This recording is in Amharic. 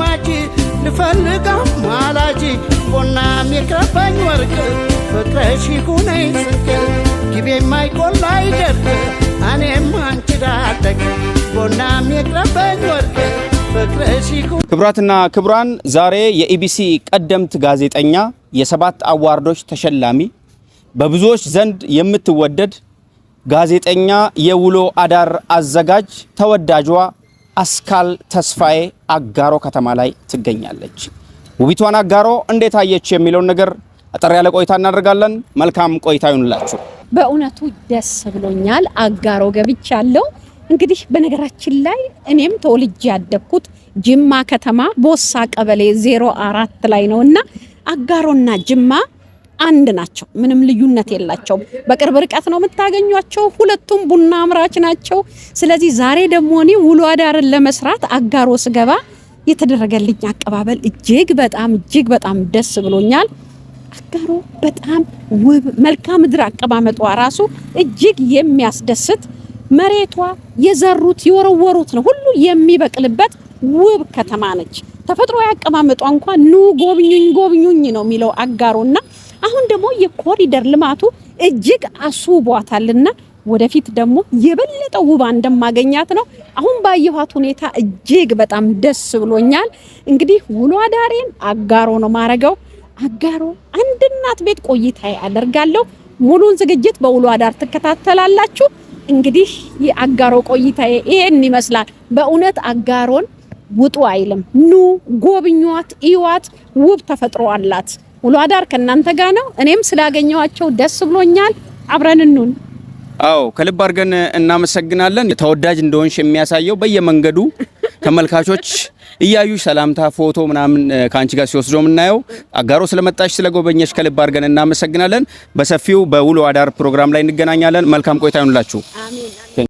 ገማጂ ልፈልጋ ማላጂ ቦና ሚከፋኝ ወርቅ ፍቅረሽ ይሁነኝ ስንቅ ግቤ ማይቆላ ይደርቅ እኔም አንቺ ዳደግ ቦና ሚከፋኝ ወርቅ ፍቅረሽ ይሁን። ክብራትና ክብራን ዛሬ የኢቢሲ ቀደምት ጋዜጠኛ የሰባት አዋርዶች ተሸላሚ በብዙዎች ዘንድ የምትወደድ ጋዜጠኛ የውሎ አዳር አዘጋጅ ተወዳጇ አስካል ተስፋዬ አጋሮ ከተማ ላይ ትገኛለች። ውቢቷን አጋሮ እንዴት አየች የሚለው ነገር አጠር ያለ ቆይታ እናደርጋለን። መልካም ቆይታ ይሁንላችሁ። በእውነቱ ደስ ብሎኛል። አጋሮ ገብቻለሁ። እንግዲህ በነገራችን ላይ እኔም ተወልጄ ያደግኩት ጅማ ከተማ ቦሳ ቀበሌ 04 ላይ ነውና አጋሮና ጅማ አንድ ናቸው። ምንም ልዩነት የላቸውም። በቅርብ ርቀት ነው የምታገኟቸው። ሁለቱም ቡና አምራች ናቸው። ስለዚህ ዛሬ ደግሞ እኔ ውሎ አዳርን ለመስራት አጋሮ ስገባ የተደረገልኝ አቀባበል እጅግ በጣም ደስ ብሎኛል። አጋሮ በጣም ውብ መልክዓ ምድር አቀማመጧ ራሱ እጅግ የሚያስደስት መሬቷ የዘሩት የወረወሩት ነው ሁሉ የሚበቅልበት ውብ ከተማ ነች። ተፈጥሮ ያቀማመጧ እንኳን ኑ ጎብኙኝ ነው የሚለው አጋሮና አሁን ደግሞ የኮሪደር ልማቱ እጅግ አስውቧታልና ወደፊት ደግሞ የበለጠ ውባ እንደማገኛት ነው አሁን ባየኋት ሁኔታ እጅግ በጣም ደስ ብሎኛል። እንግዲህ ውሎ አዳሬን አጋሮ ነው ማረገው። አጋሮ አንድ እናት ቤት ቆይታ ያደርጋለሁ። ሙሉን ዝግጅት በውሎ አዳር ተከታተላላችሁ። እንግዲህ የአጋሮ ቆይታ ይሄን ይመስላል። በእውነት አጋሮን ውጡ አይልም። ኑ ጎብኙዋት፣ ኢዋት፣ ውብ ተፈጥሮ አላት። ውሎ አዳር ከናንተ ጋር ነው። እኔም ስላገኘዋቸው ደስ ብሎኛል። አብረን እንሁን። አዎ ከልብ አድርገን እናመሰግናለን። ተወዳጅ እንደሆንሽ የሚያሳየው በየመንገዱ ተመልካቾች እያዩ ሰላምታ ፎቶ ምናምን ካንቺ ጋር ሲወስዶ ምናየው። አጋሮ ስለመጣሽ ስለጎበኘሽ ከልብ አድርገን እናመሰግናለን። በሰፊው በውሎ አዳር ፕሮግራም ላይ እንገናኛለን። መልካም ቆይታ ይሁንላችሁ። አሜን።